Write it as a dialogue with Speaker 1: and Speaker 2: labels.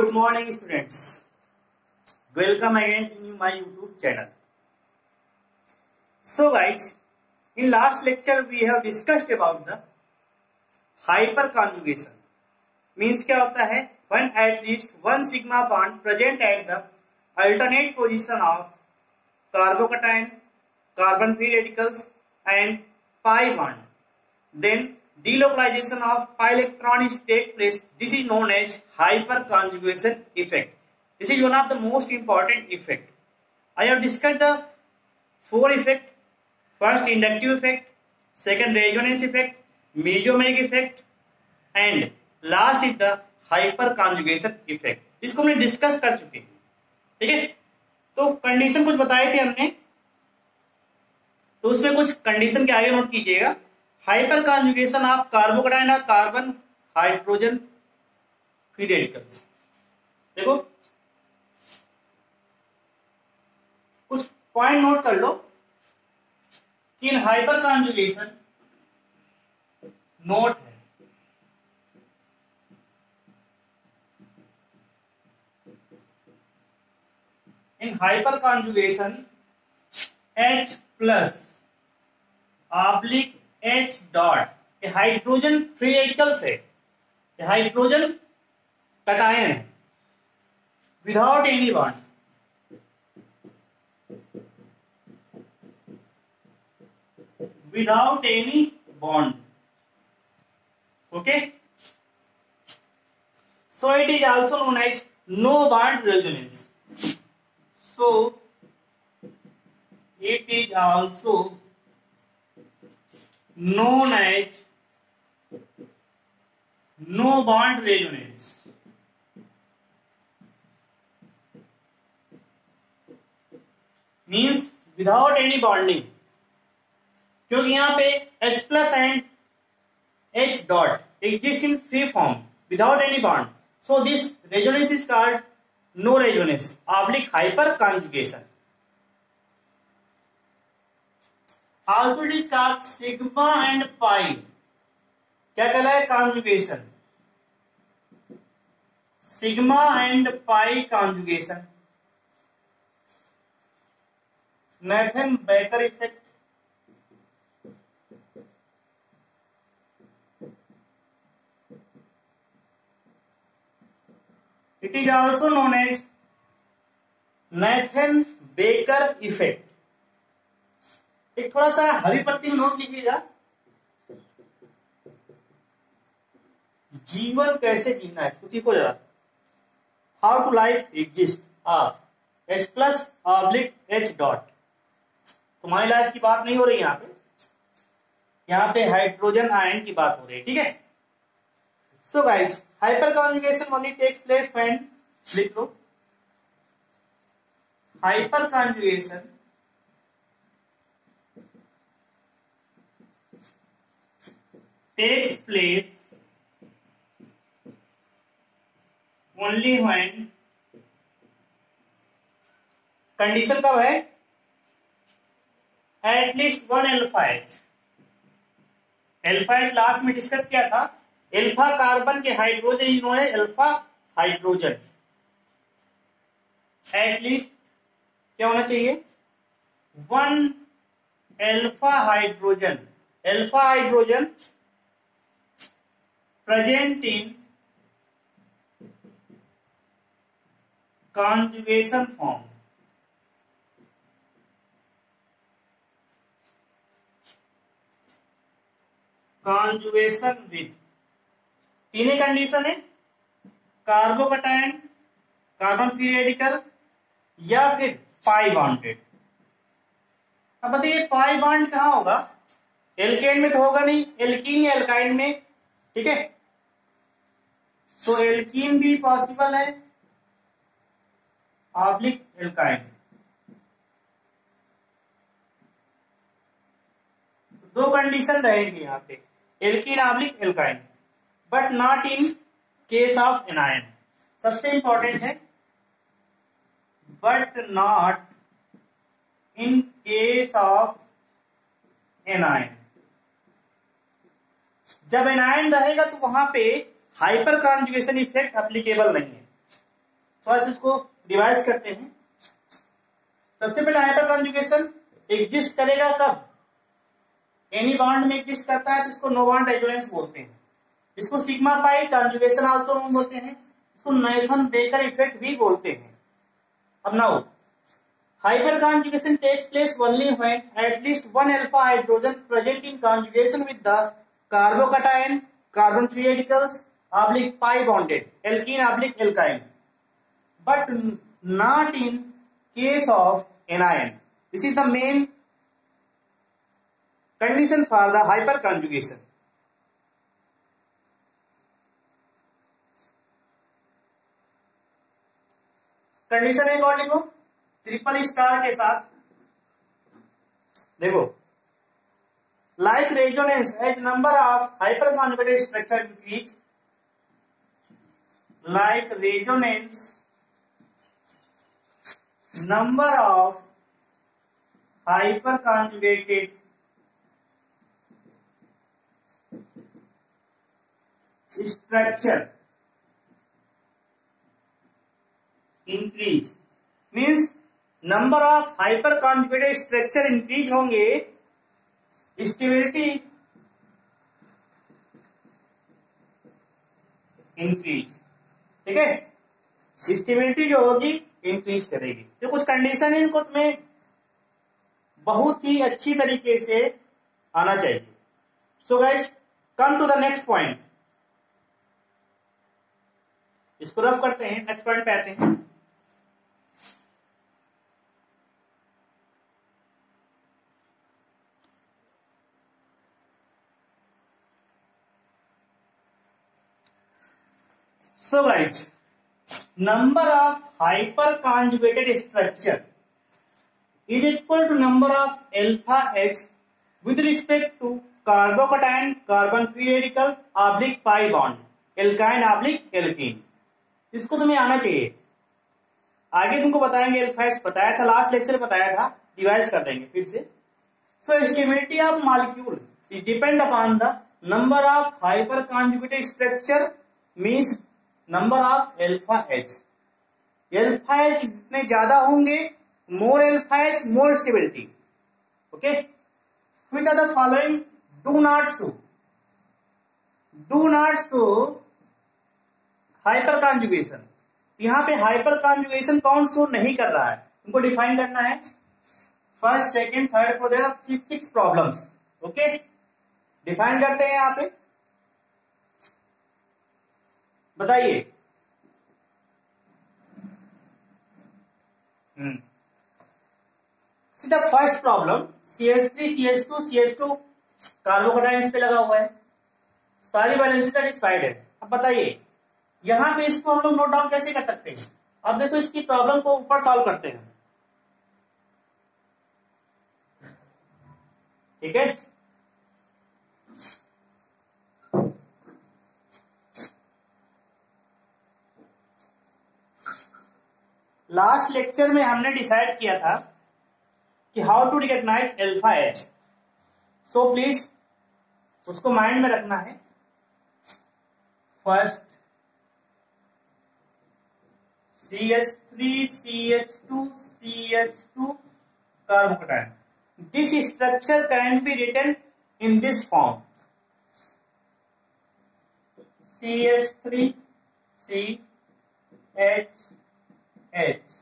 Speaker 1: Good morning, students. Welcome again in my YouTube channel. So guys, in last lecture we have discussed about the hyperconjugation. Means क्या होता है? When at least one sigma bond present at the alternate position of carbocation, carbon free radicals and pi bond, then delocalization of pi electron is take place. This is known as hyperconjugation effect. This is one of the most important effect. I have discussed the four effect. First, inductive effect. Second, resonance effect. Mesomeric effect. And last is the hyperconjugation effect. इसको हमने discuss कर चुके हैं. ठीक है. तो condition कुछ बताए थे हमने, तो उसमें कुछ कंडीशन के आगे नोट कीजिएगा. हाइपर कॉन्जुगेशन ऑफ कार्बोकेटाइन और कार्बन हाइड्रोजन फ्री रेडिकल्स. देखो कुछ पॉइंट नोट कर लो कि इन हाइपर कॉन्जुगेशन नोट है. In hyper conjugation H plus oblique H dot hydrogen free radicals है, हाइड्रोजन कटायन है without any bond. Without any bond. Okay, so it is also known as no bond resonance. So it is also known as no bond resonance. Means without any bonding, क्योंकि यहाँ पे H plus and H dot exist in free form without any bond. So this resonance is called no resonance oblique hyperconjugation. Also it is called sigma and pi. क्या कहला है? Conjugation. Sigma and pi conjugation. Nathan Baker effect. It is also known as Nathan Baker effect. एक थोड़ा सा हरी पट्टी में note लीजिएगा. जीवन कैसे जीना है कुछ को जरा. How to life exist of H plus oblique H dot. तुम्हारी लाइफ की बात नहीं हो रही यहाँ पे, यहाँ पे हाइड्रोजन आयन की बात हो रही है. ठीक है. So guys, hyper conjugation only takes place when, लिख लो, hyper conjugation takes place only when, condition कब है? At least one alpha H. Alpha H last में डिस्कस किया था. एल्फा कार्बन के हाइड्रोजन इन्होंने एल्फा हाइड्रोजन. एट लीस्ट क्या होना चाहिए? One alpha hydrogen. Alpha hydrogen present in conjugation form. Conjugation with तीन कंडीशन है, कार्बोकेटाइन, कार्बन फ्री रेडिकल या फिर पाई बॉन्डेड. अब बताइए पाई बॉन्ड कहां होगा? एल्केन में तो होगा नहीं, एल्कीन या एल्काइन में. ठीक है. तो एल्कीन भी पॉसिबल है, ऑब्लिक एल्काइन. दो कंडीशन रहेंगे यहाँ पे, alkene oblique alkyne, but not in case of anion. सबसे इंपॉर्टेंट है but not in case of anion. जब एनायन रहेगा तो वहां पे हाइपर कॉन्जुगेशन इफेक्ट एप्लीकेबल नहीं है. थोड़ा सा इसको रिवाइज करते हैं। सबसे पहले हाइपर कॉन्जुगेशन एग्जिस्ट करेगा कब? एनी बॉन्ड में एग्जिस्ट करता है तो इसको नो बॉन्ड रेजोनेंस बोलते हैं। इसको सिग्मा पाई कॉन्जुगेशन आल्सो बोलते हैं। इसको नाथन बेकर इफेक्ट भी बोलते हैं। अब now hyper conjugation takes place only when at least one alpha hydrogen present in conjugation with the carbocation, carbon free radicals, pi bonded, alkene alkyne, but not in case of anion. This is the main condition for the hyper conjugation. Condition एक और लिखो triple star के साथ। देखो, like resonance as number of hyper conjugated structure increase, like resonance number of hyper conjugated structure increase means number of hyper conjugated structure increase होंगे, stability increase. ठीक है, stability जो होगी इंक्रीज करेगी। जो कुछ कंडीशन है इनको तुम्हें बहुत ही अच्छी तरीके से आना चाहिए। So guys come to the next point. इसको रफ करते हैं, नेक्स्ट पॉइंट पे आते हैं। So guys, number of hyper conjugated structure is equal to number of alpha H with respect to carbocation, carbon free radical, pi bond, alkyne alkene। इसको तुम्हें आना चाहिए। आगे तुमको बताएंगे, अल्फा H बताया था, लास्ट लेक्चर बताया था, रिवाइज कर देंगे फिर से। So stability of molecule is depend upon the number of hyper conjugated structure means number of alpha H. Alpha H जितने ज्यादा होंगे, more alpha H more stability. Okay, which are the following do not show hyper conjugation. यहां पे hyper conjugation कौन show नहीं कर रहा है, उनको डिफाइन करना है। First, second, third, fourth, there are 6 problems. Okay, define करते हैं यहां पे। बताइए। The first problem CH3 CH2 CH2 carbocation पे लगा हुआ है, सारी बैलेंस सेटिस्फाइड है। अब बताइए यहां पे इसको हम लोग नोट डाउन कैसे कर सकते हैं। अब देखो इसकी प्रॉब्लम को ऊपर सॉल्व करते हैं। ठीक है, लास्ट लेक्चर में हमने डिसाइड किया था कि how to recognise alpha H. So please उसको माइंड में रखना है। First CH3 CH2 CH2 carbocation, this structure can be written in this form CH3 CH H